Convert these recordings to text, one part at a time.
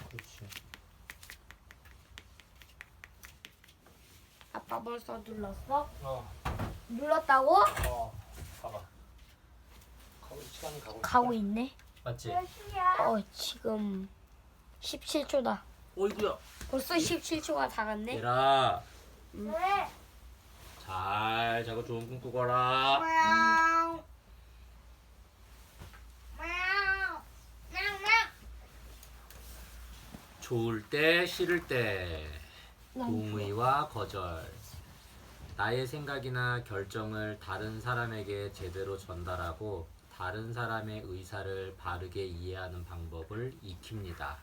그렇지. 아빠 벌써 눌렀어? 어. 눌렀다고? 봐봐. 시간이 가고 있네. 맞지? 지금 17초다. 어이구야. 벌써 17초가 다 갔네. 얘라. 네. 잘 자고 좋은 꿈 꾸거라. мяу. мяу. мяу, мяу. 좋을 때 싫을 때 동의와 거절. 나의 생각이나 결정을 다른 사람에게 제대로 전달하고 다른 사람의 의사를 바르게 이해하는 방법을 익힙니다.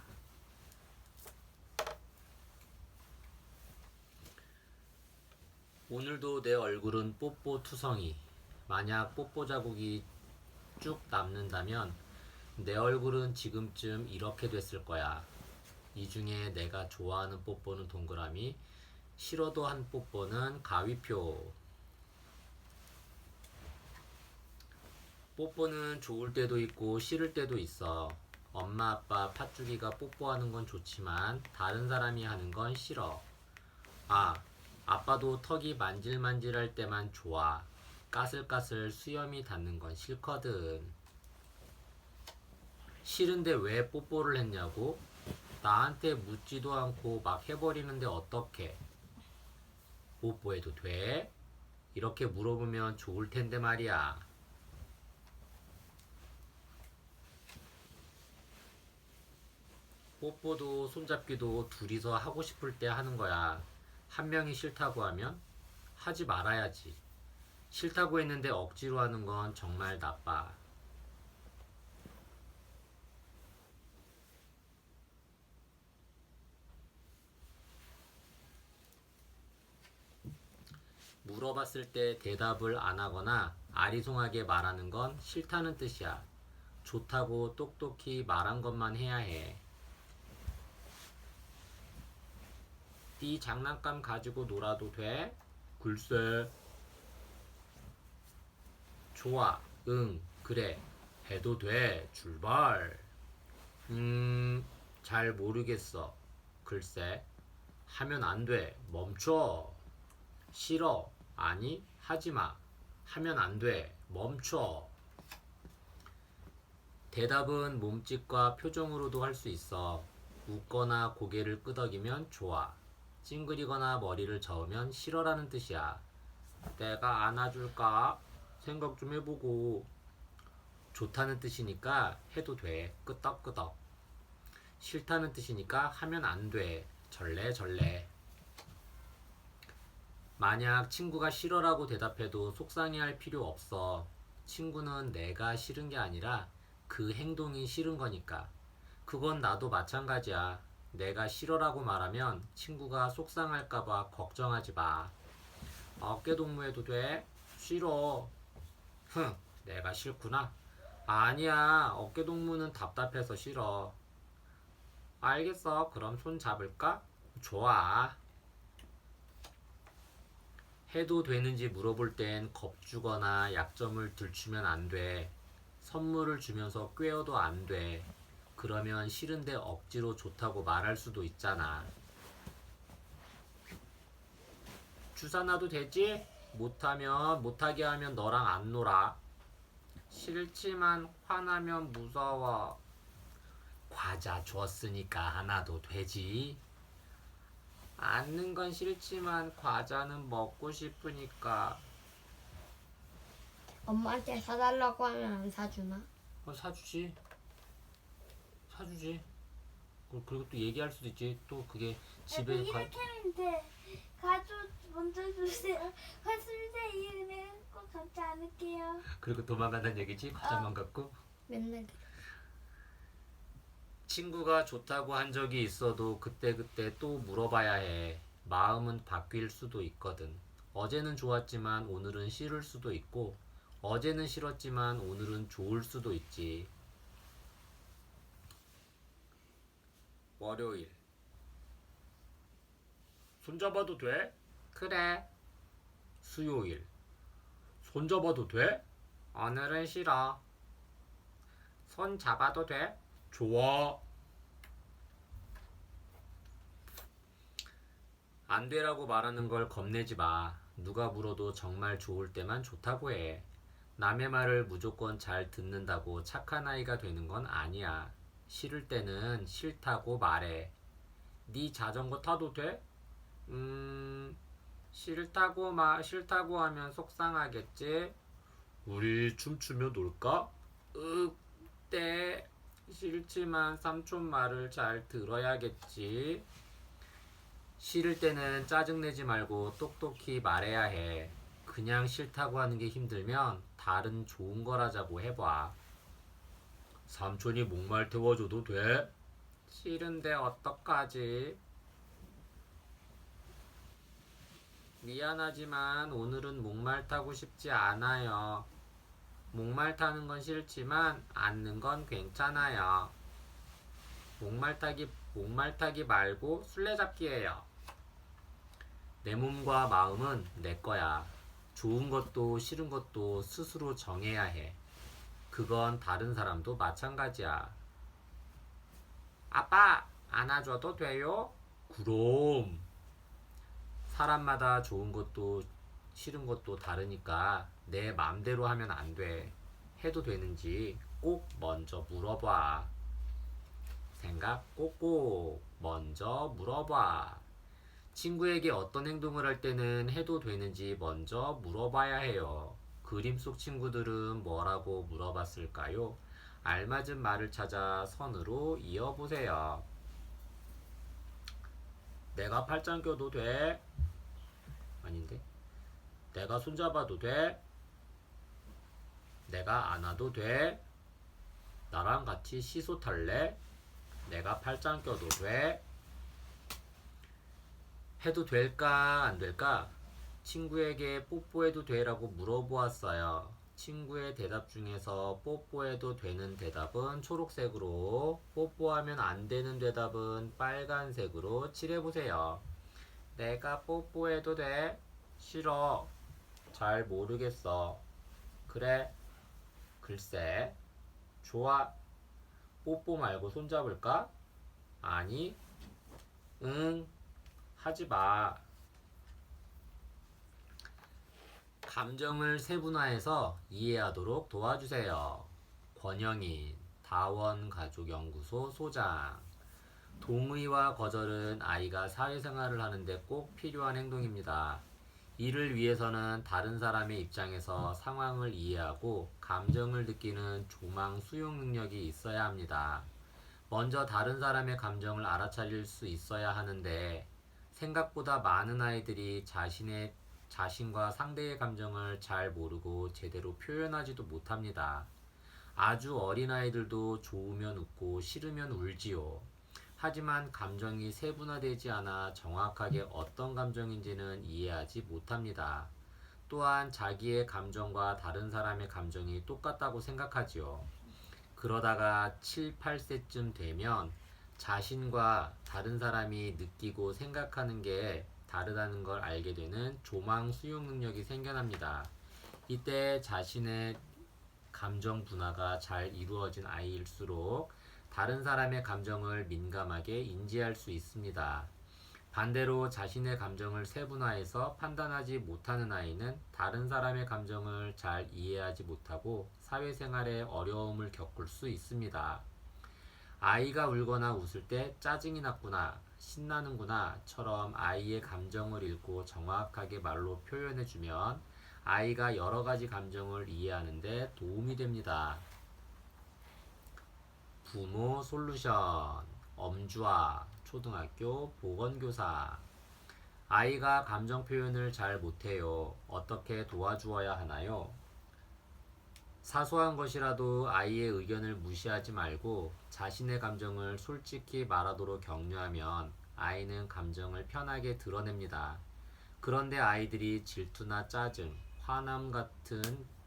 오늘도 내 얼굴은 뽀뽀투성이. 만약 뽀뽀 자국이 쭉 남는다면 내 얼굴은 지금쯤 이렇게 됐을 거야. 이 중에 내가 좋아하는 뽀뽀는 동그라미, 싫어도 한 뽀뽀는 가위표. 뽀뽀는 좋을 때도 있고 싫을 때도 있어. 엄마 아빠 팥죽이가 뽀뽀하는 건 좋지만 다른 사람이 하는 건 싫어. 아빠도 턱이 만질만질할 때만 좋아. 까슬까슬 수염이 닿는 건 싫거든. 싫은데 왜 뽀뽀를 했냐고? 나한테 묻지도 않고 막 해버리는데 어떡해? 뽀뽀해도 돼? 이렇게 물어보면 좋을 텐데 말이야. 뽀뽀도 손잡기도 둘이서 하고 싶을 때 하는 거야. 한 명이 싫다고 하면 하지 말아야지. 싫다고 했는데 억지로 하는 건 정말 나빠. 물어봤을 때 대답을 안 하거나 아리송하게 말하는 건 싫다는 뜻이야. 좋다고 똑똑히 말한 것만 해야 해. 네 장난감 가지고 놀아도 돼? 글쎄. 좋아, 응, 그래, 해도 돼, 출발. 잘 모르겠어. 글쎄, 하면 안 돼, 멈춰. 싫어, 아니, 하지 마. 하면 안 돼, 멈춰. 대답은 몸짓과 표정으로도 할 수 있어. 웃거나 고개를 끄덕이면 좋아. 찡그리거나 머리를 저으면 싫어라는 뜻이야. 내가 안아줄까? 생각 좀 해보고. 좋다는 뜻이니까 해도 돼. 끄덕끄덕. 싫다는 뜻이니까 하면 안 돼. 절레절레. 만약 친구가 싫어라고 대답해도 속상해할 필요 없어. 친구는 내가 싫은 게 아니라 그 행동이 싫은 거니까. 그건 나도 마찬가지야. 내가 싫어라고 말하면 친구가 속상할까봐 걱정하지 마. 어깨동무해도 돼? 싫어. 내가 싫구나. 아니야, 어깨동무는 답답해서 싫어. 알겠어, 그럼 손 잡을까? 좋아. 해도 되는지 물어볼 땐 겁주거나 약점을 들추면 안 돼. 선물을 주면서 꾀어도 안 돼. 그러면 싫은데 억지로 좋다고 말할 수도 있잖아. 주사 놔도 되지? 못하게 하면 너랑 안 놀아. 싫지만 화나면 무서워. 과자 줬으니까 하나도 되지. 앉는 건 싫지만 과자는 먹고 싶으니까. 엄마한테 사달라고 하면 안 사주나? 사주지. 그리고 또 얘기할 수도 있지. 또 그게 집에 이렇게 하면 돼. 가족 먼저 주세요. 화술대 이유는 꼭 갖지 않을게요. 그리고 도망간다는 얘기지. 과자만 갖고. 맨날 친구가 좋다고 한 적이 있어도 그때그때 또 물어봐야 해. 마음은 바뀔 수도 있거든. 어제는 좋았지만 오늘은 싫을 수도 있고, 어제는 싫었지만 오늘은 좋을 수도 있지. 월요일. 손잡아도 돼? 그래. 수요일. 손잡아도 돼? 오늘은 싫어. 손 잡아도 돼? 좋아. 안 되라고 말하는 걸 겁내지 마. 누가 물어도 정말 좋을 때만 좋다고 해. 남의 말을 무조건 잘 듣는다고 착한 아이가 되는 건 아니야. 싫을 때는 싫다고 말해. 네 자전거 타도 돼? 싫다고 하면 속상하겠지? 우리 춤추며 놀까? 네. 싫지만 삼촌 말을 잘 들어야겠지. 싫을 때는 짜증내지 말고 똑똑히 말해야 해. 그냥 싫다고 하는 게 힘들면 다른 좋은 걸 하자고 해봐. 삼촌이 목말 태워줘도 돼? 싫은데 어떡하지? 미안하지만 오늘은 목말 타고 싶지 않아요. 목말 타는 건 싫지만 앉는 건 괜찮아요. 목말 타기 말고 술래잡기예요. 내 몸과 마음은 내 거야. 좋은 것도 싫은 것도 스스로 정해야 해. 그건 다른 사람도 마찬가지야. 아빠, 안아줘도 돼요? 그럼. 사람마다 좋은 것도 싫은 것도 다르니까 내 맘대로 하면 안 돼. 해도 되는지 꼭 먼저 물어봐. 생각 꼭꼭 먼저 물어봐. 친구에게 어떤 행동을 할 때는 해도 되는지 먼저 물어봐야 해요. 그림 속 친구들은 뭐라고 물어봤을까요? 알맞은 말을 찾아 선으로 이어보세요. 내가 팔짱 껴도 돼? 아닌데? 내가 손잡아도 돼? 내가 안아도 돼? 나랑 같이 시소 탈래? 내가 팔짱 껴도 돼? 해도 될까 안 될까? 친구에게 뽀뽀해도 돼라고 물어보았어요. 친구의 대답 중에서 뽀뽀해도 되는 대답은 초록색으로, 뽀뽀하면 안 되는 대답은 빨간색으로 칠해보세요. 내가 뽀뽀해도 돼? 싫어. 잘 모르겠어. 그래. 글쎄. 좋아. 뽀뽀 말고 손잡을까? 아니. 응. 하지 마. 감정을 세분화해서 이해하도록 도와주세요. 권영인, 다원가족연구소 소장. 동의와 거절은 아이가 사회생활을 하는데 꼭 필요한 행동입니다. 이를 위해서는 다른 사람의 입장에서 상황을 이해하고 감정을 느끼는 조망 수용 능력이 있어야 합니다. 먼저 다른 사람의 감정을 알아차릴 수 있어야 하는데 생각보다 많은 아이들이 자신과 상대의 감정을 잘 모르고 제대로 표현하지도 못합니다. 아주 어린 아이들도 좋으면 웃고 싫으면 울지요. 하지만 감정이 세분화되지 않아 정확하게 어떤 감정인지는 이해하지 못합니다. 또한 자기의 감정과 다른 사람의 감정이 똑같다고 생각하지요. 그러다가 7, 8세쯤 되면 자신과 다른 사람이 느끼고 생각하는 게 다르다는 걸 알게 되는 조망 수용 능력이 생겨납니다. 이때 자신의 감정 분화가 잘 이루어진 아이일수록 다른 사람의 감정을 민감하게 인지할 수 있습니다. 반대로 자신의 감정을 세분화해서 판단하지 못하는 아이는 다른 사람의 감정을 잘 이해하지 못하고 사회생활에 어려움을 겪을 수 있습니다. 아이가 울거나 웃을 때 짜증이 났구나, 신나는구나처럼 아이의 감정을 읽고 정확하게 말로 표현해주면 아이가 여러 가지 감정을 이해하는 데 도움이 됩니다. 부모 솔루션, 엄주아, 초등학교 보건교사. 아이가 감정 표현을 잘 못해요. 어떻게 도와주어야 하나요? 사소한 것이라도 아이의 의견을 무시하지 말고 자신의 감정을 솔직히 말하도록 격려하면 아이는 감정을 편하게 드러냅니다. 그런데 아이들이 질투나 짜증, 화남 같은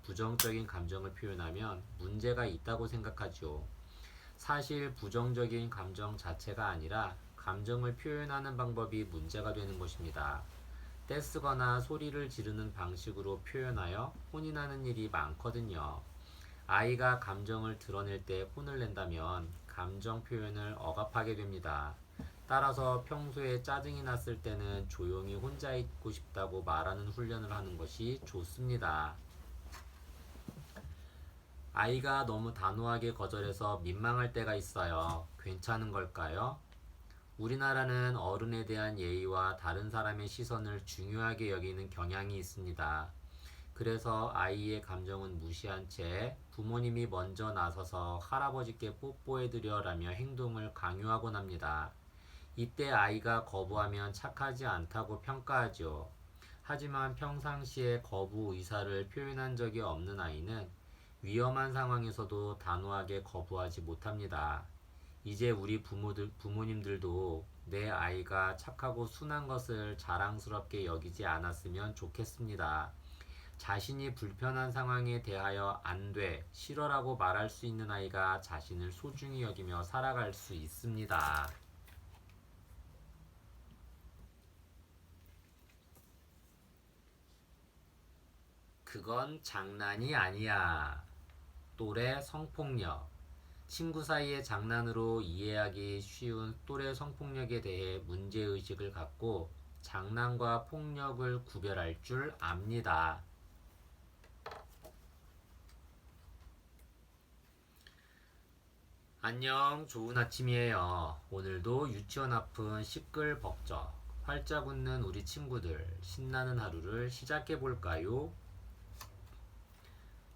부정적인 감정을 표현하면 문제가 있다고 생각하죠. 사실 부정적인 감정 자체가 아니라 감정을 표현하는 방법이 문제가 되는 것입니다. 떼쓰거나 소리를 지르는 방식으로 표현하여 혼이 나는 일이 많거든요. 아이가 감정을 드러낼 때 혼을 낸다면 감정 표현을 억압하게 됩니다. 따라서 평소에 짜증이 났을 때는 조용히 혼자 있고 싶다고 말하는 훈련을 하는 것이 좋습니다. 아이가 너무 단호하게 거절해서 민망할 때가 있어요. 괜찮은 걸까요? 우리나라는 어른에 대한 예의와 다른 사람의 시선을 중요하게 여기는 경향이 있습니다. 그래서 아이의 감정은 무시한 채 부모님이 먼저 나서서 할아버지께 뽀뽀해드려라며 행동을 강요하곤 합니다. 이때 아이가 거부하면 착하지 않다고 평가하죠. 하지만 평상시에 거부 의사를 표현한 적이 없는 아이는 위험한 상황에서도 단호하게 거부하지 못합니다. 이제 우리 부모님들도 내 아이가 착하고 순한 것을 자랑스럽게 여기지 않았으면 좋겠습니다. 자신이 불편한 상황에 대하여 안 돼, 싫어라고 말할 수 있는 아이가 자신을 소중히 여기며 살아갈 수 있습니다. 그건 장난이 아니야. 또래 성폭력. 친구 사이의 장난으로 이해하기 쉬운 또래 성폭력에 대해 문제의식을 갖고 장난과 폭력을 구별할 줄 압니다. 안녕, 좋은 아침이에요. 오늘도 유치원 앞은 시끌벅적, 활짝 웃는 우리 친구들, 신나는 하루를 시작해 볼까요?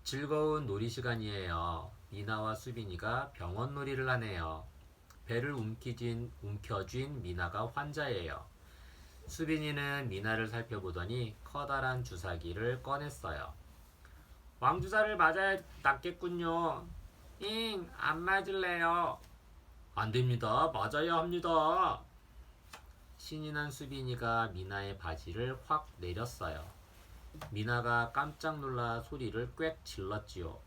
즐거운 놀이 시간이에요. 미나와 수빈이가 병원 놀이를 하네요. 배를 움켜쥔 미나가 환자예요. 수빈이는 미나를 살펴보더니 커다란 주사기를 꺼냈어요. 왕주사를 맞아야 낫겠군요. 안 맞을래요. 안 됩니다. 맞아야 합니다. 신이 난 수빈이가 미나의 바지를 확 내렸어요. 미나가 깜짝 놀라 소리를 꽥 질렀지요.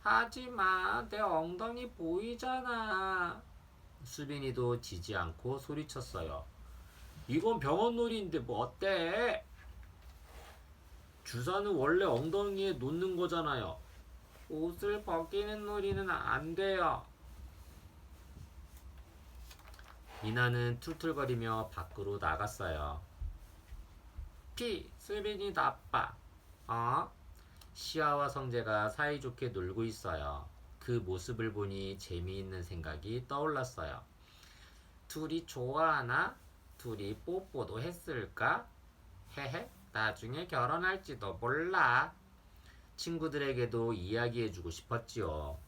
하지마, 내 엉덩이 보이잖아. 수빈이도 지지 않고 소리쳤어요. 이건 병원 놀이인데 뭐 어때? 주사는 원래 엉덩이에 놓는 거잖아요. 옷을 벗기는 놀이는 안 돼요. 미나는 툴툴거리며 밖으로 나갔어요. 수빈이 나빠. 시아와 성재가 사이좋게 놀고 있어요. 그 모습을 보니 재미있는 생각이 떠올랐어요. 둘이 좋아하나? 둘이 뽀뽀도 했을까? 헤헤, 나중에 결혼할지도 몰라. 친구들에게도 이야기해주고 싶었지요.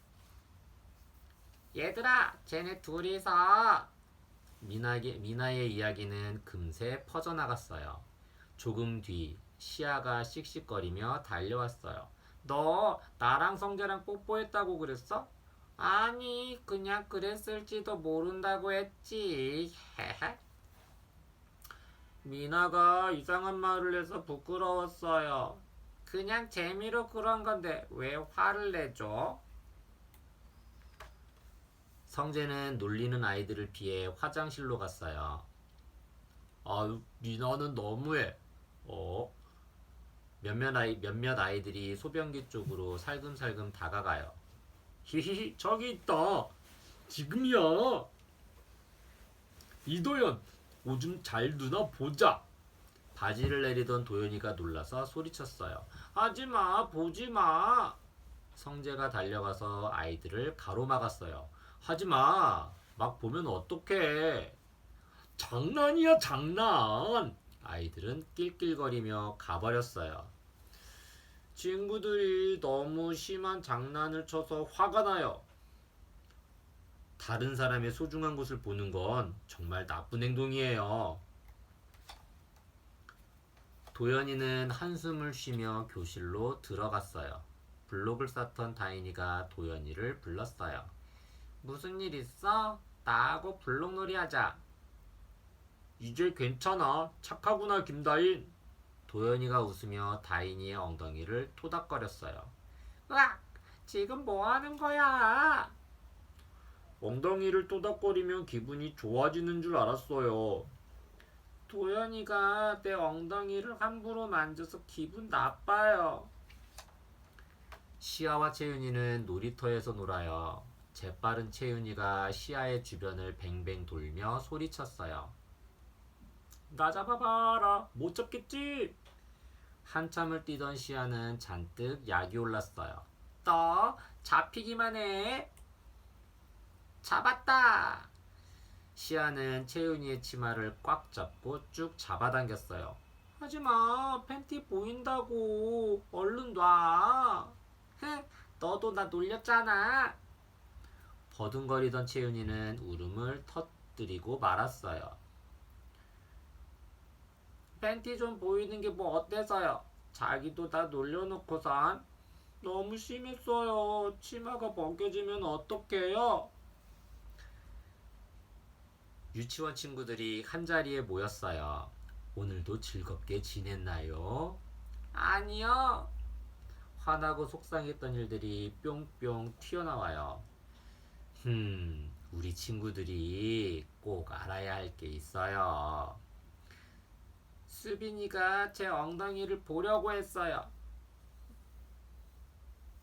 얘들아, 쟤네 둘이서. 미나의 이야기는 금세 퍼져나갔어요. 조금 뒤 시아가 씩씩거리며 달려왔어요. 너 나랑 성재랑 뽀뽀했다고 그랬어? 아니, 그냥 그랬을지도 모른다고 했지. 헤헤. 미나가 이상한 말을 해서 부끄러웠어요. 그냥 재미로 그런 건데 왜 화를 내죠? 성재는 놀리는 아이들을 피해 화장실로 갔어요. 아유, 미나는 너무해. 몇몇 아이들이 소변기 쪽으로 살금살금 다가가요. 히히히, 저기 있다. 지금이야. 이도현, 오줌 잘 누나 보자. 바지를 내리던 도연이가 놀라서 소리쳤어요. 하지마, 보지마. 성재가 달려가서 아이들을 가로막았어요. 하지마, 막 보면 어떡해. 장난이야, 장난. 아이들은 낄낄거리며 가버렸어요. 친구들이 너무 심한 장난을 쳐서 화가 나요. 다른 사람의 소중한 것을 보는 건 정말 나쁜 행동이에요. 도연이는 한숨을 쉬며 교실로 들어갔어요. 블록을 쌓던 다인이가 도연이를 불렀어요. 무슨 일 있어? 나하고 블록놀이 하자. 이제 괜찮아. 착하구나, 김다인. 도연이가 웃으며 다인이의 엉덩이를 토닥거렸어요. 으악! 지금 뭐 하는 거야? 엉덩이를 토닥거리면 기분이 좋아지는 줄 알았어요. 도연이가 내 엉덩이를 함부로 만져서 기분 나빠요. 시아와 채윤이는 놀이터에서 놀아요. 재빠른 채윤이가 시아의 주변을 뱅뱅 돌며 소리쳤어요. 나 잡아봐라. 못 잡겠지? 한참을 뛰던 시아는 잔뜩 약이 올랐어요. 너 잡히기만 해. 잡았다. 시아는 채윤이의 치마를 꽉 잡고 쭉 잡아당겼어요. 하지마. 팬티 보인다고. 얼른 놔. 너도 나 놀렸잖아. 버둥거리던 채윤이는 울음을 터뜨리고 말았어요. 팬티 좀 보이는 게 뭐 어때서요? 자기도 다 놀려놓고선. 너무 심했어요. 치마가 벗겨지면 어떡해요? 유치원 친구들이 한자리에 모였어요. 오늘도 즐겁게 지냈나요? 아니요. 화나고 속상했던 일들이 뿅뿅 튀어나와요. 우리 친구들이 꼭 알아야 할 게 있어요. 수빈이가 제 엉덩이를 보려고 했어요.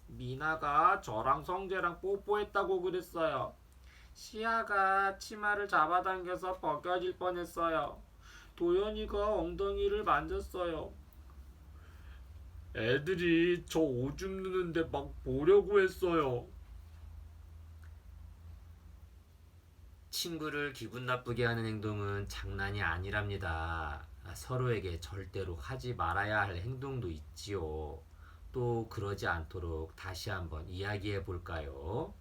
미나가 저랑 성재랑 뽀뽀했다고 그랬어요. 시아가 치마를 잡아당겨서 벗겨질 뻔했어요. 도연이가 엉덩이를 만졌어요. 애들이 저 오줌 누는데 막 보려고 했어요. 친구를 기분 나쁘게 하는 행동은 장난이 아니랍니다. 서로에게 절대로 하지 말아야 할 행동도 있지요. 또 그러지 않도록 다시 한번 이야기해 볼까요?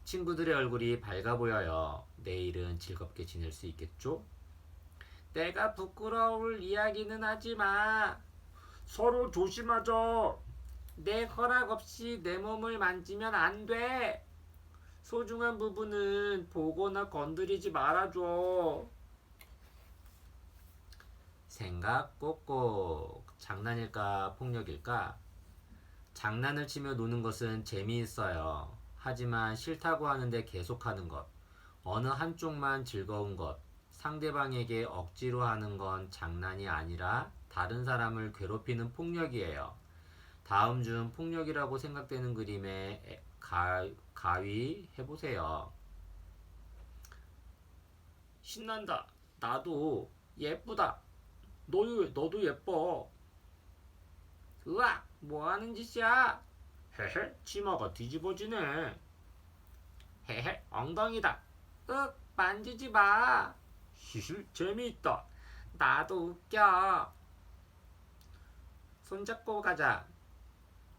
친구들의 얼굴이 밝아 보여요. 내일은 즐겁게 지낼 수 있겠죠? 내가 부끄러울 이야기는 하지 마. 서로 조심하자. 내 허락 없이 내 몸을 만지면 안 돼. 소중한 부분은 보거나 건드리지 말아줘. 생각 꼭꼭. 장난일까 폭력일까? 장난을 치며 노는 것은 재미있어요. 하지만 싫다고 하는데 계속하는 것, 어느 한쪽만 즐거운 것, 상대방에게 억지로 하는 건 장난이 아니라 다른 사람을 괴롭히는 폭력이에요. 다음 중 폭력이라고 생각되는 그림에 가위 해보세요. 신난다. 나도 예쁘다. 너도 예뻐. 으악, 뭐하는 짓이야? 헤헤, 치마가 뒤집어지네. 헤헤, 엉덩이다. 윽, 만지지 마. 히히, 재미있다. 나도 웃겨. 손잡고 가자.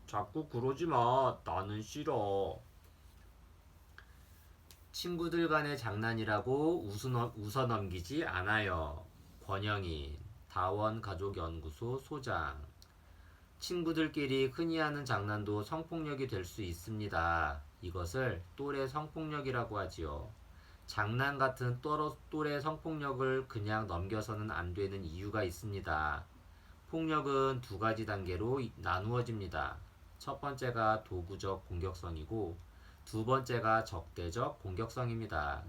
자꾸 그러지 마. 나는 싫어. 친구들 간의 장난이라고 웃어 넘기지 않아요. 권영인, 다원가족연구소 소장. 친구들끼리 흔히 하는 장난도 성폭력이 될 수 있습니다. 이것을 또래 성폭력이라고 하지요. 장난 같은 또래 성폭력을 그냥 넘겨서는 안 되는 이유가 있습니다. 폭력은 두 가지 단계로 나누어집니다. 첫 번째가 도구적 공격성이고 두 번째가 적대적 공격성입니다.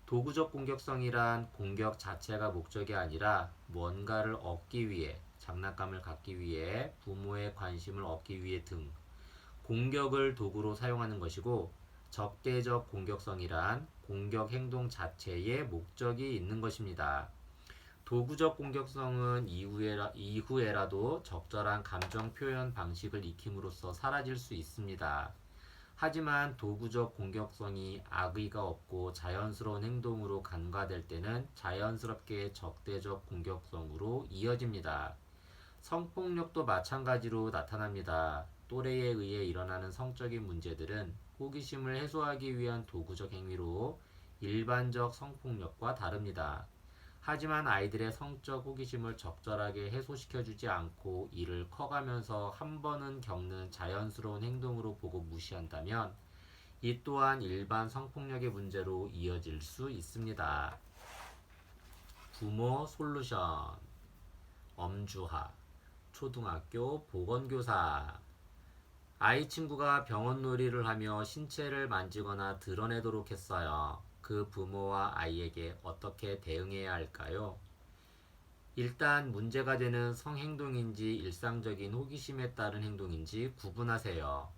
도구적 공격성이란 공격 자체가 목적이 아니라 뭔가를 얻기 위해, 장난감을 갖기 위해, 부모의 관심을 얻기 위해 등 공격을 도구로 사용하는 것이고, 적대적 공격성이란 공격 행동 자체에 목적이 있는 것입니다. 도구적 공격성은 이후에라도 적절한 감정 표현 방식을 익힘으로써 사라질 수 있습니다. 하지만 도구적 공격성이 악의가 없고 자연스러운 행동으로 간과될 때는 자연스럽게 적대적 공격성으로 이어집니다. 성폭력도 마찬가지로 나타납니다. 또래에 의해 일어나는 성적인 문제들은 호기심을 해소하기 위한 도구적 행위로 일반적 성폭력과 다릅니다. 하지만 아이들의 성적 호기심을 적절하게 해소시켜주지 않고 이를 커가면서 한 번은 겪는 자연스러운 행동으로 보고 무시한다면 이 또한 일반 성폭력의 문제로 이어질 수 있습니다. 부모 솔루션. 엄주하, 초등학교 보건교사. 아이 친구가 병원 놀이를 하며 신체를 만지거나 드러내도록 했어요. 그 부모와 아이에게 어떻게 대응해야 할까요? 일단 문제가 되는 성행동인지 일상적인 호기심에 따른 행동인지 구분하세요.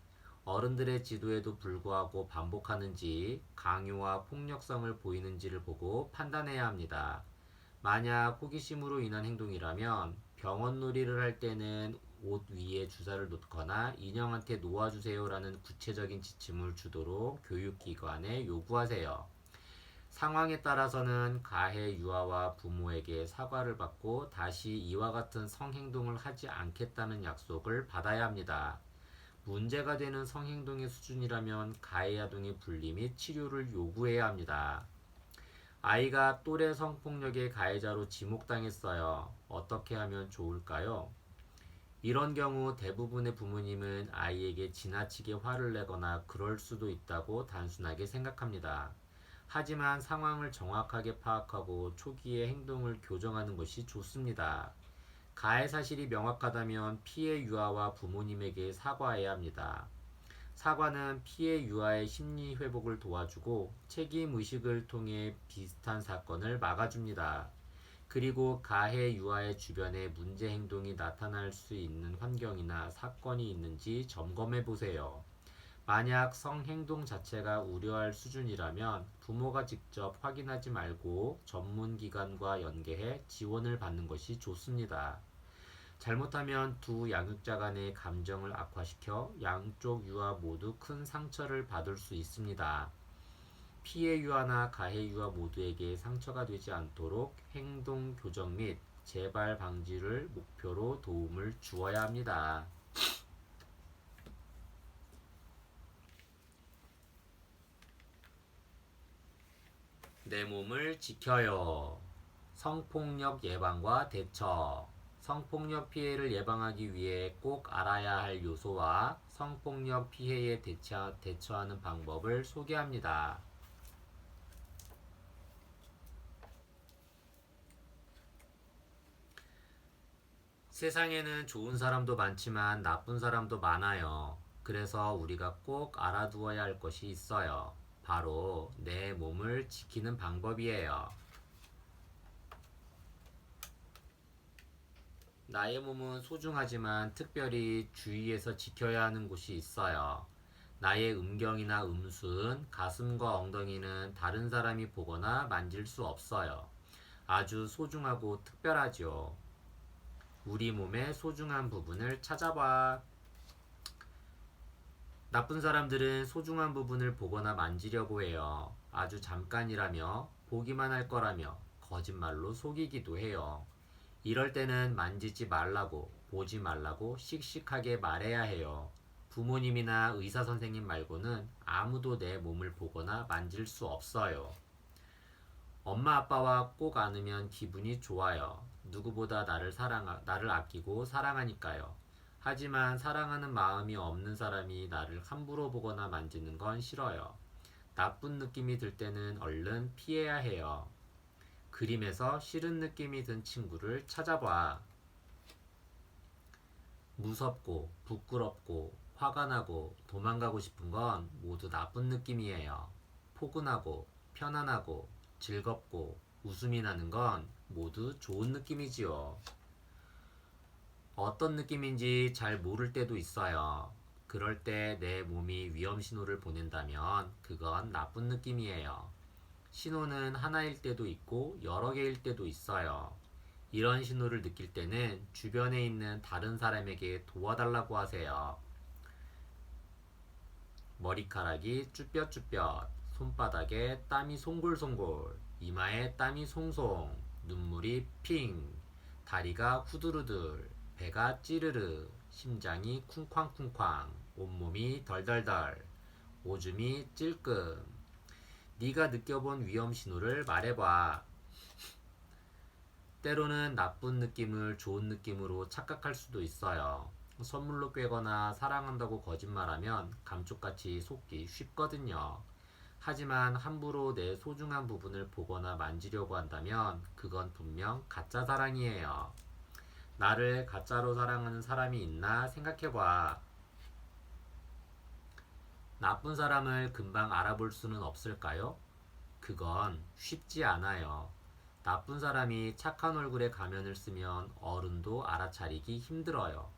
어른들의 지도에도 불구하고 반복하는지 강요와 폭력성을 보이는지를 보고 판단해야 합니다. 만약 호기심으로 인한 행동이라면 병원 놀이를 할 때는 옷 위에 주사를 놓거나 인형한테 놓아주세요라는 구체적인 지침을 주도록 교육기관에 요구하세요. 상황에 따라서는 가해 유아와 부모에게 사과를 받고 다시 이와 같은 성행동을 하지 않겠다는 약속을 받아야 합니다. 문제가 되는 성행동의 수준이라면 가해 아동의 분리 및 치료를 요구해야 합니다. 아이가 또래 성폭력의 가해자로 지목당했어요. 어떻게 하면 좋을까요? 이런 경우 대부분의 부모님은 아이에게 지나치게 화를 내거나 그럴 수도 있다고 단순하게 생각합니다. 하지만 상황을 정확하게 파악하고 초기에 행동을 교정하는 것이 좋습니다. 가해 사실이 명확하다면 피해 유아와 부모님에게 사과해야 합니다. 사과는 피해 유아의 심리 회복을 도와주고 책임 의식을 통해 비슷한 사건을 막아줍니다. 그리고 가해 유아의 주변에 문제 행동이 나타날 수 있는 환경이나 사건이 있는지 점검해 보세요. 만약 성행동 자체가 우려할 수준이라면 부모가 직접 확인하지 말고 전문기관과 연계해 지원을 받는 것이 좋습니다. 잘못하면 두 양육자 간의 감정을 악화시켜 양쪽 유아 모두 큰 상처를 받을 수 있습니다. 피해 유아나 가해 유아 모두에게 상처가 되지 않도록 행동 교정 및 재발 방지를 목표로 도움을 주어야 합니다. 내 몸을 지켜요. 성폭력 예방과 대처. 성폭력 피해를 예방하기 위해 꼭 알아야 할 요소와 성폭력 피해에 대처하는 방법을 소개합니다. 세상에는 좋은 사람도 많지만 나쁜 사람도 많아요. 그래서 우리가 꼭 알아두어야 할 것이 있어요. 바로 내 몸을 지키는 방법이에요. 나의 몸은 소중하지만 특별히 주의해서 지켜야 하는 곳이 있어요. 나의 음경이나 음순, 가슴과 엉덩이는 다른 사람이 보거나 만질 수 없어요. 아주 소중하고 특별하죠. 우리 몸의 소중한 부분을 찾아봐. 나쁜 사람들은 소중한 부분을 보거나 만지려고 해요. 아주 잠깐이라며 보기만 할 거라며 거짓말로 속이기도 해요. 이럴 때는 만지지 말라고, 보지 말라고 씩씩하게 말해야 해요. 부모님이나 의사 선생님 말고는 아무도 내 몸을 보거나 만질 수 없어요. 엄마 아빠와 꼭 안으면 기분이 좋아요. 누구보다 나를 아끼고 사랑하니까요. 하지만 사랑하는 마음이 없는 사람이 나를 함부로 보거나 만지는 건 싫어요. 나쁜 느낌이 들 때는 얼른 피해야 해요. 그림에서 싫은 느낌이 든 친구를 찾아봐. 무섭고 부끄럽고 화가 나고 도망가고 싶은 건 모두 나쁜 느낌이에요. 포근하고 편안하고 즐겁고 웃음이 나는 건 모두 좋은 느낌이지요. 어떤 느낌인지 잘 모를 때도 있어요. 그럴 때 내 몸이 위험 신호를 보낸다면 그건 나쁜 느낌이에요. 신호는 하나일 때도 있고 여러 개일 때도 있어요. 이런 신호를 느낄 때는 주변에 있는 다른 사람에게 도와달라고 하세요. 머리카락이 쭈뼛쭈뼛, 손바닥에 땀이 송골송골, 이마에 땀이 송송, 눈물이 핑, 다리가 후두루들, 배가 찌르르, 심장이 쿵쾅쿵쾅, 온몸이 덜덜덜, 오줌이 찔끔. 네가 느껴본 위험 신호를 말해봐. 때로는 나쁜 느낌을 좋은 느낌으로 착각할 수도 있어요. 선물로 꿰거나 사랑한다고 거짓말하면 감쪽같이 속기 쉽거든요. 하지만 함부로 내 소중한 부분을 보거나 만지려고 한다면 그건 분명 가짜 사랑이에요. 나를 가짜로 사랑하는 사람이 있나 생각해봐. 나쁜 사람을 금방 알아볼 수는 없을까요? 그건 쉽지 않아요. 나쁜 사람이 착한 얼굴에 가면을 쓰면 어른도 알아차리기 힘들어요.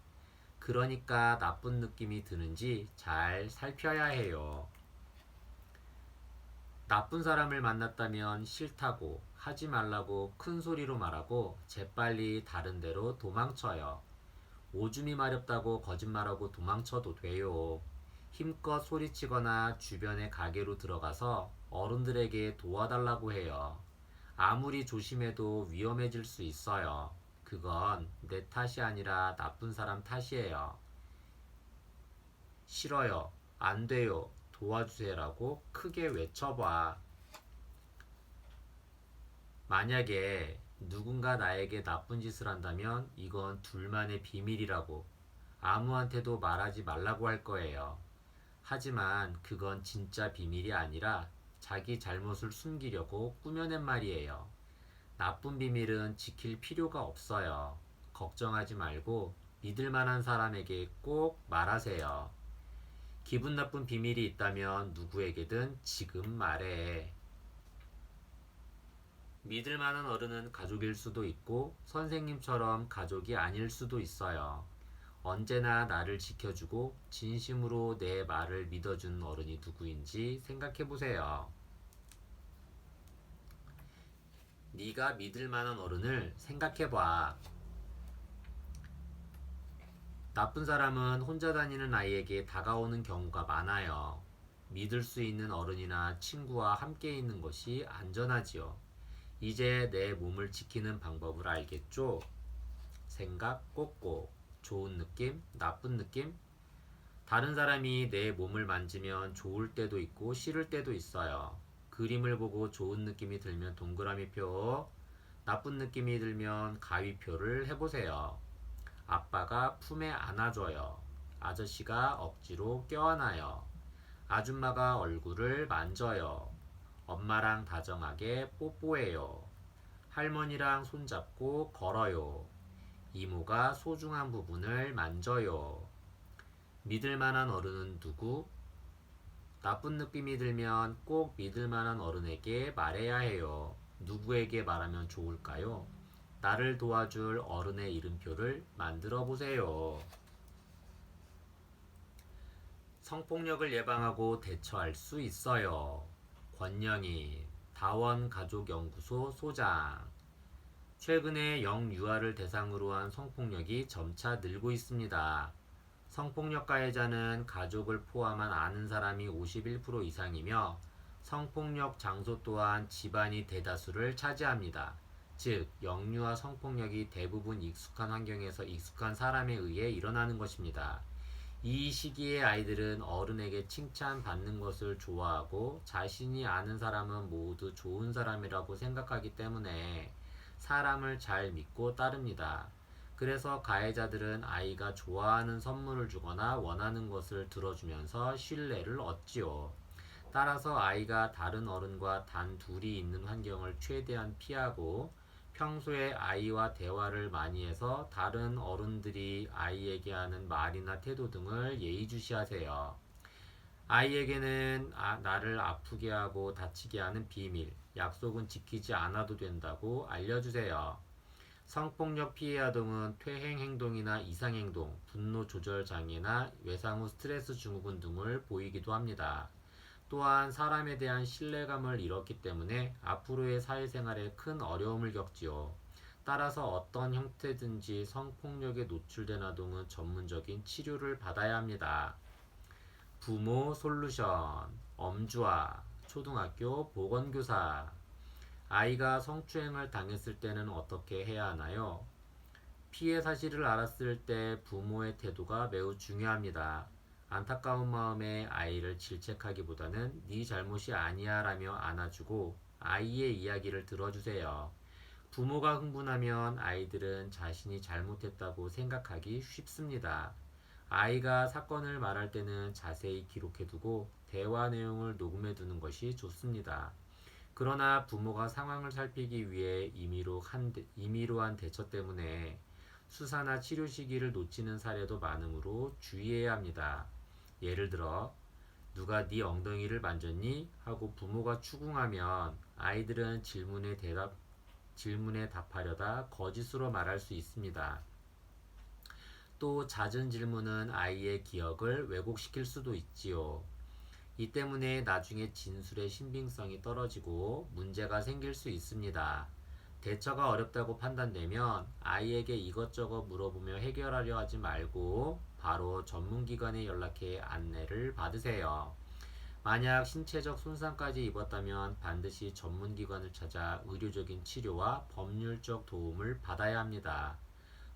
그러니까 나쁜 느낌이 드는지 잘 살펴야 해요. 나쁜 사람을 만났다면 싫다고 하지 말라고 큰 소리로 말하고 재빨리 다른 데로 도망쳐요. 오줌이 마렵다고 거짓말하고 도망쳐도 돼요. 힘껏 소리치거나 주변의 가게로 들어가서 어른들에게 도와달라고 해요. 아무리 조심해도 위험해질 수 있어요. 그건 내 탓이 아니라 나쁜 사람 탓이에요. 싫어요. 안 돼요. 도와주세요라고 크게 외쳐봐. 만약에 누군가 나에게 나쁜 짓을 한다면 이건 둘만의 비밀이라고 아무한테도 말하지 말라고 할 거예요. 하지만 그건 진짜 비밀이 아니라 자기 잘못을 숨기려고 꾸며낸 말이에요. 나쁜 비밀은 지킬 필요가 없어요. 걱정하지 말고 믿을 만한 사람에게 꼭 말하세요. 기분 나쁜 비밀이 있다면 누구에게든 지금 말해. 믿을 만한 어른은 가족일 수도 있고 선생님처럼 가족이 아닐 수도 있어요. 언제나 나를 지켜주고 진심으로 내 말을 믿어준 어른이 누구인지 생각해 보세요. 네가 믿을 만한 어른을 생각해 봐. 나쁜 사람은 혼자 다니는 아이에게 다가오는 경우가 많아요. 믿을 수 있는 어른이나 친구와 함께 있는 것이 안전하지요. 이제 내 몸을 지키는 방법을 알겠죠? 생각 꼭꼭. 좋은 느낌, 나쁜 느낌? 다른 사람이 내 몸을 만지면 좋을 때도 있고 싫을 때도 있어요. 그림을 보고 좋은 느낌이 들면 동그라미 표, 나쁜 느낌이 들면 가위표를 해보세요. 아빠가 품에 안아줘요. 아저씨가 억지로 껴안아요. 아줌마가 얼굴을 만져요. 엄마랑 다정하게 뽀뽀해요. 할머니랑 손잡고 걸어요. 이모가 소중한 부분을 만져요. 믿을 만한 어른은 누구? 나쁜 느낌이 들면 꼭 믿을 만한 어른에게 말해야 해요. 누구에게 말하면 좋을까요? 나를 도와줄 어른의 이름표를 만들어 보세요. 성폭력을 예방하고 대처할 수 있어요. 권영희, 다원가족연구소 소장. 최근에 영유아를 대상으로 한 성폭력이 점차 늘고 있습니다. 성폭력 가해자는 가족을 포함한 아는 사람이 51% 이상이며 성폭력 장소 또한 집안이 대다수를 차지합니다. 즉, 영유아 성폭력이 대부분 익숙한 환경에서 익숙한 사람에 의해 일어나는 것입니다. 이 시기에 아이들은 어른에게 칭찬받는 것을 좋아하고 자신이 아는 사람은 모두 좋은 사람이라고 생각하기 때문에 사람을 잘 믿고 따릅니다. 그래서 가해자들은 아이가 좋아하는 선물을 주거나 원하는 것을 들어주면서 신뢰를 얻지요. 따라서 아이가 다른 어른과 단 둘이 있는 환경을 최대한 피하고 평소에 아이와 대화를 많이 해서 다른 어른들이 아이에게 하는 말이나 태도 등을 예의주시하세요. 아이에게는 나를 아프게 하고 다치게 하는 비밀, 약속은 지키지 않아도 된다고 알려주세요. 성폭력 피해 아동은 퇴행 행동이나 이상 행동, 분노 조절 장애나 외상 후 스트레스 증후군 등을 보이기도 합니다. 또한 사람에 대한 신뢰감을 잃었기 때문에 앞으로의 사회생활에 큰 어려움을 겪지요. 따라서 어떤 형태든지 성폭력에 노출된 아동은 전문적인 치료를 받아야 합니다. 부모 솔루션, 엄주아, 초등학교 보건교사. 아이가 성추행을 당했을 때는 어떻게 해야 하나요? 피해 사실을 알았을 때 부모의 태도가 매우 중요합니다. 안타까운 마음에 아이를 질책하기보다는 네 잘못이 아니야 라며 안아주고 아이의 이야기를 들어주세요. 부모가 흥분하면 아이들은 자신이 잘못했다고 생각하기 쉽습니다. 아이가 사건을 말할 때는 자세히 기록해두고 대화 내용을 녹음해두는 것이 좋습니다. 그러나 부모가 상황을 살피기 위해 임의로 한 대처 때문에 수사나 치료 시기를 놓치는 사례도 많으므로 주의해야 합니다. 예를 들어 누가 네 엉덩이를 만졌니? 하고 부모가 추궁하면 아이들은 질문에 답하려다 거짓으로 말할 수 있습니다. 또 잦은 질문은 아이의 기억을 왜곡시킬 수도 있지요. 이 때문에 나중에 진술의 신빙성이 떨어지고 문제가 생길 수 있습니다. 대처가 어렵다고 판단되면 아이에게 이것저것 물어보며 해결하려 하지 말고 바로 전문기관에 연락해 안내를 받으세요. 만약 신체적 손상까지 입었다면 반드시 전문기관을 찾아 의료적인 치료와 법률적 도움을 받아야 합니다.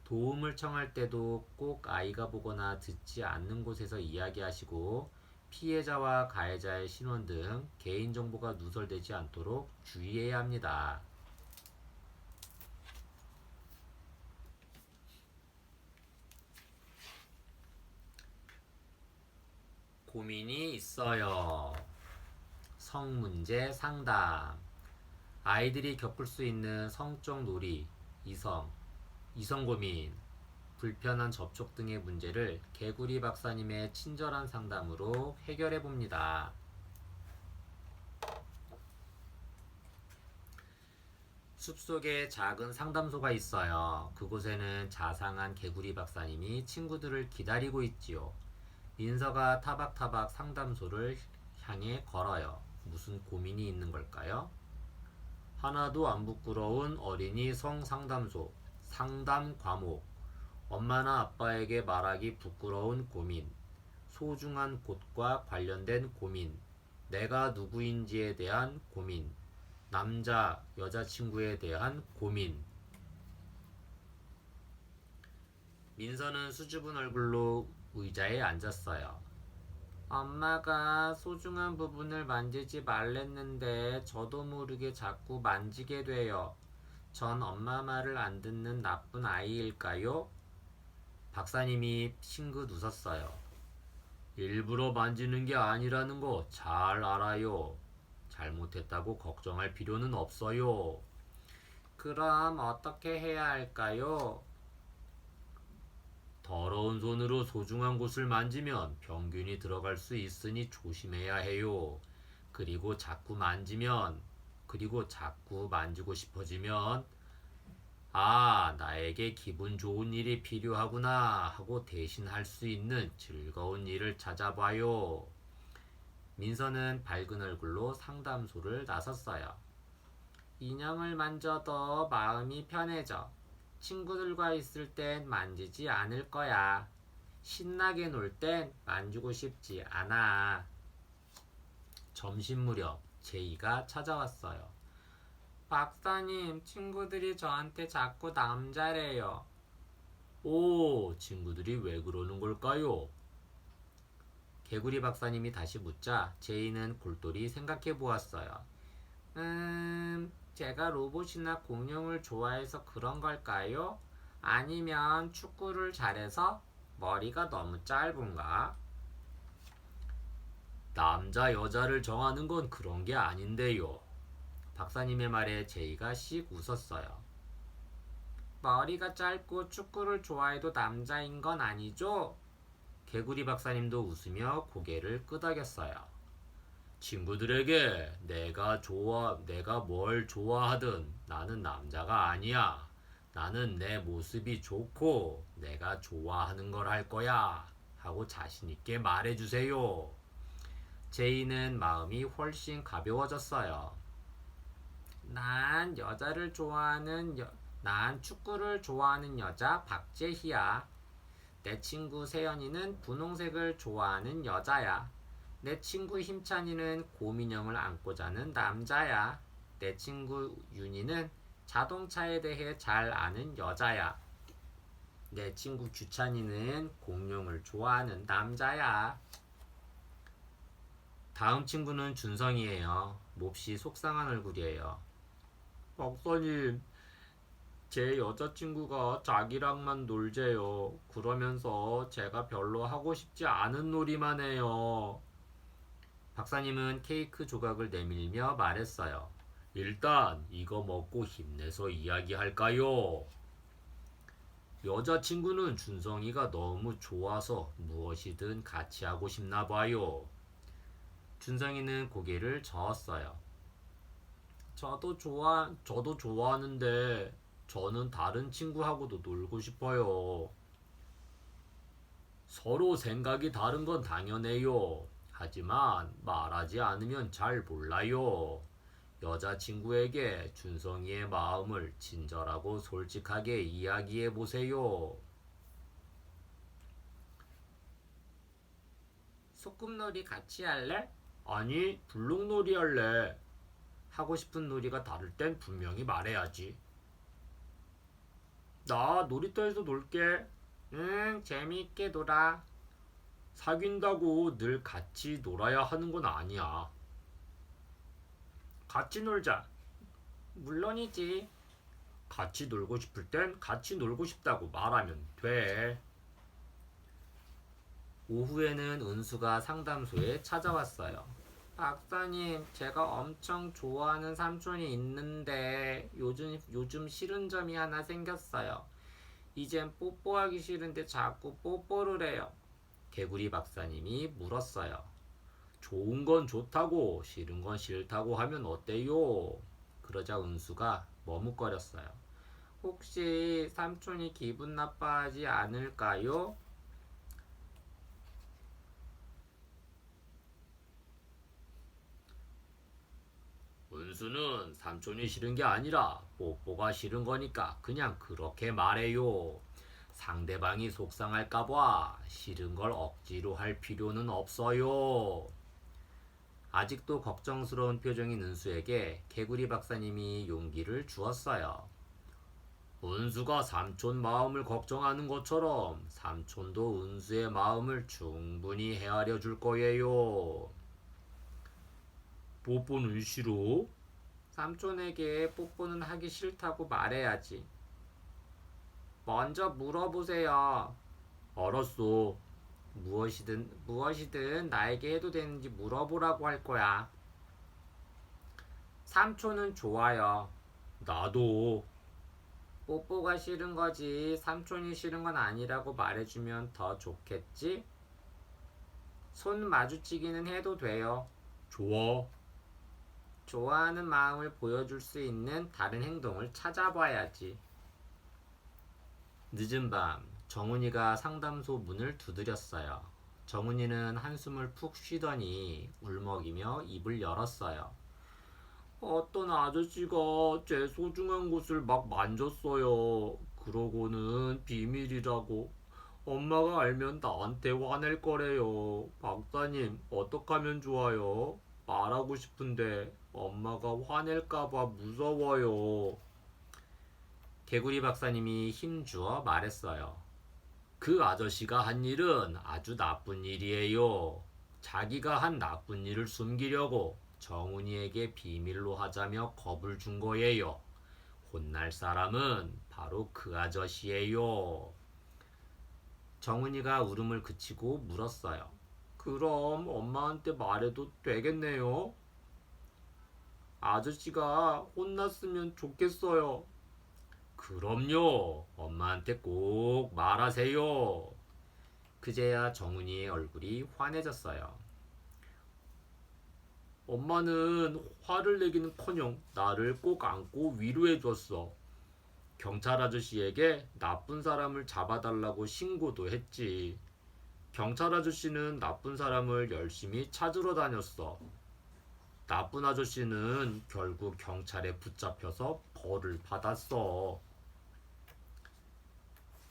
도움을 청할 때도 꼭 아이가 보거나 듣지 않는 곳에서 이야기하시고 피해자와 가해자의 신원 등 개인정보가 누설되지 않도록 주의해야 합니다. 고민이 있어요. 성문제 상담. 아이들이 겪을 수 있는 성적 놀이, 이성 고민, 불편한 접촉 등의 문제를 개구리 박사님의 친절한 상담으로 해결해 봅니다. 숲속에 작은 상담소가 있어요. 그곳에는 자상한 개구리 박사님이 친구들을 기다리고 있지요. 민서가 타박타박 상담소를 향해 걸어요. 무슨 고민이 있는 걸까요? 하나도 안 부끄러운 어린이 성상담소, 상담 과목, 엄마나 아빠에게 말하기 부끄러운 고민, 소중한 곳과 관련된 고민, 내가 누구인지에 대한 고민, 남자, 여자친구에 대한 고민. 민서는 수줍은 얼굴로 의자에 앉았어요. 엄마가 소중한 부분을 만지지 말랬는데 저도 모르게 자꾸 만지게 돼요. 전 엄마 말을 안 듣는 나쁜 아이일까요? 박사님이 싱긋 웃었어요. 일부러 만지는 게 아니라는 거 잘 알아요. 잘못했다고 걱정할 필요는 없어요. 그럼 어떻게 해야 할까요? 더러운 손으로 소중한 곳을 만지면 병균이 들어갈 수 있으니 조심해야 해요. 그리고 자꾸 만지고 싶어지면 나에게 기분 좋은 일이 필요하구나 하고 대신 할 수 있는 즐거운 일을 찾아봐요. 민서는 밝은 얼굴로 상담소를 나섰어요. 인형을 만져도 마음이 편해져. 친구들과 있을 땐 만지지 않을 거야. 신나게 놀 땐 만지고 싶지 않아. 점심 무렵 제이가 찾아왔어요. 박사님, 친구들이 저한테 자꾸 남자래요. 오, 친구들이 왜 그러는 걸까요? 개구리 박사님이 다시 묻자 제이는 골똘히 생각해 보았어요. 제가 로봇이나 공룡을 좋아해서 그런 걸까요? 아니면 축구를 잘해서 머리가 너무 짧은가? 남자 여자를 정하는 건 그런 게 아닌데요. 박사님의 말에 제이가 씩 웃었어요. 머리가 짧고 축구를 좋아해도 남자인 건 아니죠? 개구리 박사님도 웃으며 고개를 끄덕였어요. 친구들에게 내가 뭘 좋아하든 나는 남자가 아니야. 나는 내 모습이 좋고 내가 좋아하는 걸 할 거야. 하고 자신있게 말해주세요. 제이는 마음이 훨씬 가벼워졌어요. 난 축구를 좋아하는 여자 박재희야. 내 친구 세연이는 분홍색을 좋아하는 여자야. 내 친구 힘찬이는 곰인형을 안고 자는 남자야. 내 친구 윤이는 자동차에 대해 잘 아는 여자야. 내 친구 규찬이는 공룡을 좋아하는 남자야. 다음 친구는 준성이에요. 몹시 속상한 얼굴이에요. 박사님, 제 여자친구가 자기랑만 놀재요. 그러면서 제가 별로 하고 싶지 않은 놀이만 해요. 박사님은 케이크 조각을 내밀며 말했어요. 일단 이거 먹고 힘내서 이야기할까요? 여자친구는 준성이가 너무 좋아서 무엇이든 같이 하고 싶나 봐요. 준성이는 고개를 저었어요. 저도 좋아하는데 저는 다른 친구하고도 놀고 싶어요. 서로 생각이 다른 건 당연해요. 하지만 말하지 않으면 잘 몰라요. 여자친구에게 준성이의 마음을 친절하고 솔직하게 이야기해 보세요. 소꿉놀이 같이 할래? 아니, 블록놀이 할래. 하고 싶은 놀이가 다를 땐 분명히 말해야지. 나 놀이터에서 놀게. 응, 재미있게 놀아. 사귄다고 늘 같이 놀아야 하는 건 아니야. 같이 놀자. 물론이지. 같이 놀고 싶을 땐 같이 놀고 싶다고 말하면 돼. 오후에는 은수가 상담소에 찾아왔어요. 박사님, 제가 엄청 좋아하는 삼촌이 있는데 요즘 싫은 점이 하나 생겼어요. 이젠 뽀뽀하기 싫은데 자꾸 뽀뽀를 해요. 개구리 박사님이 물었어요. 좋은 건 좋다고 싫은 건 싫다고 하면 어때요? 그러자 은수가 머뭇거렸어요. 혹시 삼촌이 기분 나빠하지 않을까요? 은수는 삼촌이 싫은 게 아니라 뽀뽀가 싫은 거니까 그냥 그렇게 말해요. 상대방이 속상할까봐 싫은 걸 억지로 할 필요는 없어요. 아직도 걱정스러운 표정인 은수에게 개구리 박사님이 용기를 주었어요. 은수가 삼촌 마음을 걱정하는 것처럼 삼촌도 은수의 마음을 충분히 헤아려 줄 거예요. 뽀뽀는 싫어? 삼촌에게 뽀뽀는 하기 싫다고 말해야지. 먼저 물어보세요. 알았어. 무엇이든 나에게 해도 되는지 물어보라고 할 거야. 삼촌은 좋아요. 나도. 뽀뽀가 싫은 거지 삼촌이 싫은 건 아니라고 말해주면 더 좋겠지? 손 마주치기는 해도 돼요. 좋아. 좋아하는 마음을 보여줄 수 있는 다른 행동을 찾아봐야지. 늦은 밤, 정훈이가 상담소 문을 두드렸어요. 정훈이는 한숨을 푹 쉬더니 울먹이며 입을 열었어요. 어떤 아저씨가 제 소중한 곳을 막 만졌어요. 그러고는 비밀이라고. 엄마가 알면 나한테 화낼 거래요. 박사님, 어떡하면 좋아요? 말하고 싶은데 엄마가 화낼까봐 무서워요. 개구리 박사님이 힘주어 말했어요. 그 아저씨가 한 일은 아주 나쁜 일이에요. 자기가 한 나쁜 일을 숨기려고 정훈이에게 비밀로 하자며 겁을 준 거예요. 혼날 사람은 바로 그 아저씨예요. 정훈이가 울음을 그치고 물었어요. 그럼 엄마한테 말해도 되겠네요? 아저씨가 혼났으면 좋겠어요. 그럼요. 엄마한테 꼭 말하세요. 그제야 정훈이의 얼굴이 환해졌어요. 엄마는 화를 내기는커녕 나를 꼭 안고 위로해줬어. 경찰 아저씨에게 나쁜 사람을 잡아달라고 신고도 했지. 경찰 아저씨는 나쁜 사람을 열심히 찾으러 다녔어. 나쁜 아저씨는 결국 경찰에 붙잡혀서 벌을 받았어.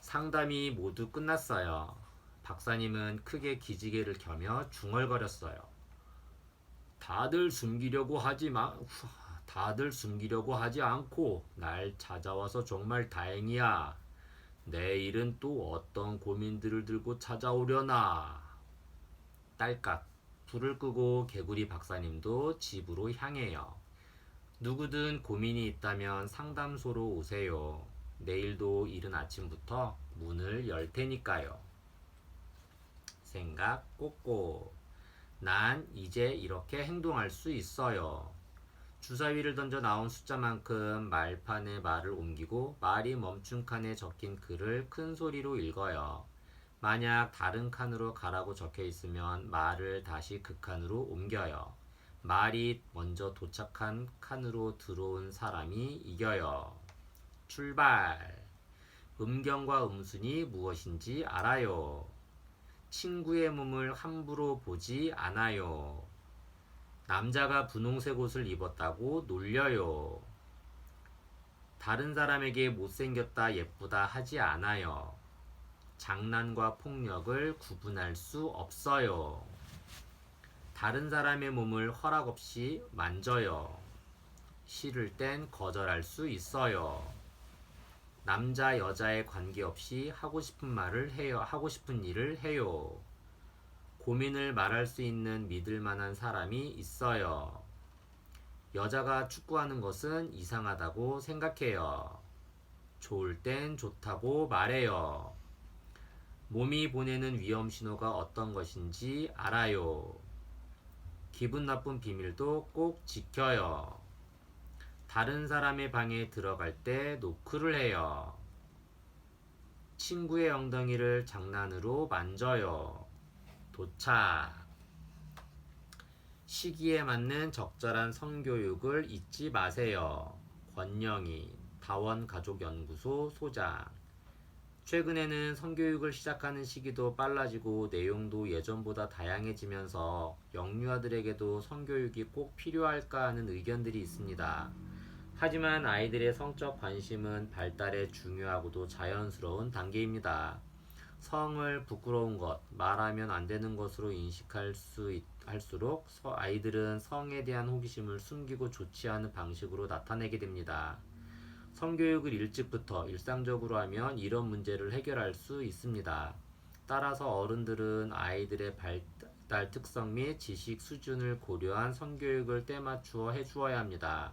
상담이 모두 끝났어요. 박사님은 크게 기지개를 켜며 중얼거렸어요. 다들 숨기려고 하지 않고 날 찾아와서 정말 다행이야. 내일은 또 어떤 고민들을 들고 찾아오려나. 딸깍 불을 끄고 개구리 박사님도 집으로 향해요. 누구든 고민이 있다면 상담소로 오세요. 내일도 이른 아침부터 문을 열 테니까요. 생각 꼭꼭. 난 이제 이렇게 행동할 수 있어요. 주사위를 던져 나온 숫자만큼 말판에 말을 옮기고 말이 멈춘 칸에 적힌 글을 큰 소리로 읽어요. 만약 다른 칸으로 가라고 적혀 있으면 말을 다시 그 칸으로 옮겨요. 말이 먼저 도착한 칸으로 들어온 사람이 이겨요. 출발! 음경과 음순이 무엇인지 알아요. 친구의 몸을 함부로 보지 않아요. 남자가 분홍색 옷을 입었다고 놀려요. 다른 사람에게 못생겼다 예쁘다 하지 않아요. 장난과 폭력을 구분할 수 없어요. 다른 사람의 몸을 허락 없이 만져요. 싫을 땐 거절할 수 있어요. 남자 여자에 관계없이 하고 싶은 말을 해요. 하고 싶은 일을 해요. 고민을 말할 수 있는 믿을 만한 사람이 있어요. 여자가 축구하는 것은 이상하다고 생각해요. 좋을 땐 좋다고 말해요. 몸이 보내는 위험 신호가 어떤 것인지 알아요. 기분 나쁜 비밀도 꼭 지켜요. 다른 사람의 방에 들어갈 때 노크를 해요. 친구의 엉덩이를 장난으로 만져요. 도착. 시기에 맞는 적절한 성교육을 잊지 마세요. 권영희, 다원가족연구소 소장. 최근에는 성교육을 시작하는 시기도 빨라지고 내용도 예전보다 다양해지면서 영유아들에게도 성교육이 꼭 필요할까 하는 의견들이 있습니다. 하지만 아이들의 성적 관심은 발달에 중요하고도 자연스러운 단계입니다. 성을 부끄러운 것, 말하면 안 되는 것으로 할수록 아이들은 성에 대한 호기심을 숨기고 좋지 않은 방식으로 나타내게 됩니다. 성교육을 일찍부터 일상적으로 하면 이런 문제를 해결할 수 있습니다. 따라서 어른들은 아이들의 발달 특성 및 지식 수준을 고려한 성교육을 때맞추어 해주어야 합니다.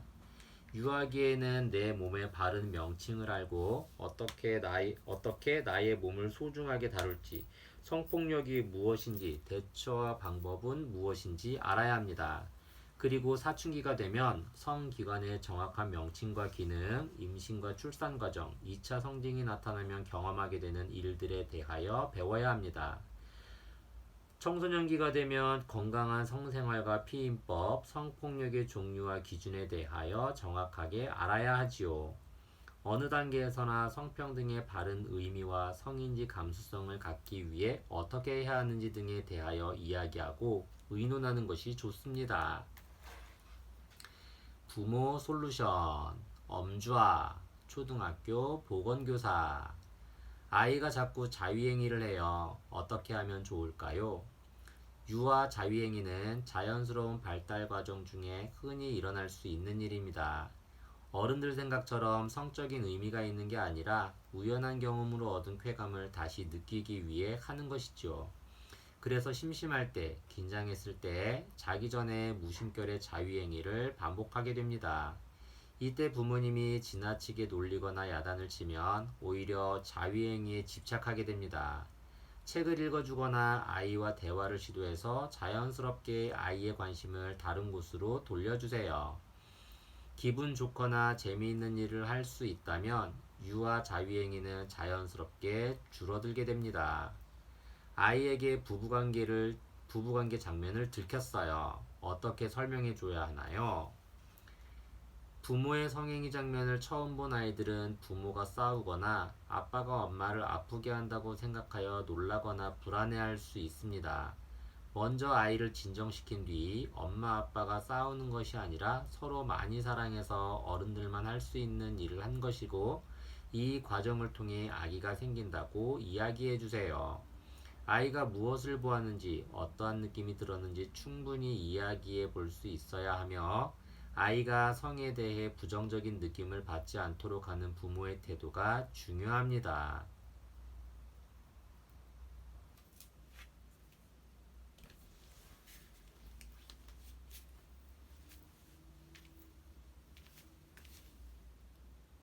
유아기에는 내 몸의 바른 명칭을 알고 어떻게 나의 몸을 소중하게 다룰지, 성폭력이 무엇인지, 대처 방법은 무엇인지 알아야 합니다. 그리고 사춘기가 되면 성기관의 정확한 명칭과 기능, 임신과 출산 과정, 2차 성징이 나타나면 경험하게 되는 일들에 대하여 배워야 합니다. 청소년기가 되면 건강한 성생활과 피임법, 성폭력의 종류와 기준에 대하여 정확하게 알아야 하지요. 어느 단계에서나 성평등의 바른 의미와 성인지 감수성을 갖기 위해 어떻게 해야 하는지 등에 대하여 이야기하고 의논하는 것이 좋습니다. 부모 솔루션, 엄주아, 초등학교 보건교사. 아이가 자꾸 자위행위를 해요. 어떻게 하면 좋을까요? 유아 자위행위는 자연스러운 발달 과정 중에 흔히 일어날 수 있는 일입니다. 어른들 생각처럼 성적인 의미가 있는 게 아니라 우연한 경험으로 얻은 쾌감을 다시 느끼기 위해 하는 것이죠. 그래서 심심할 때, 긴장했을 때 자기 전에 무심결에 자위행위를 반복하게 됩니다. 이때 부모님이 지나치게 놀리거나 야단을 치면 오히려 자위행위에 집착하게 됩니다. 책을 읽어주거나 아이와 대화를 시도해서 자연스럽게 아이의 관심을 다른 곳으로 돌려주세요. 기분 좋거나 재미있는 일을 할 수 있다면 유아 자위행위는 자연스럽게 줄어들게 됩니다. 아이에게 부부관계 장면을 들켰어요. 어떻게 설명해 줘야 하나요? 부모의 성행위 장면을 처음 본 아이들은 부모가 싸우거나 아빠가 엄마를 아프게 한다고 생각하여 놀라거나 불안해할 수 있습니다. 먼저 아이를 진정시킨 뒤 엄마 아빠가 싸우는 것이 아니라 서로 많이 사랑해서 어른들만 할 수 있는 일을 한 것이고 이 과정을 통해 아기가 생긴다고 이야기해 주세요. 아이가 무엇을 보았는지 어떠한 느낌이 들었는지 충분히 이야기해 볼 수 있어야 하며 아이가 성에 대해 부정적인 느낌을 받지 않도록 하는 부모의 태도가 중요합니다.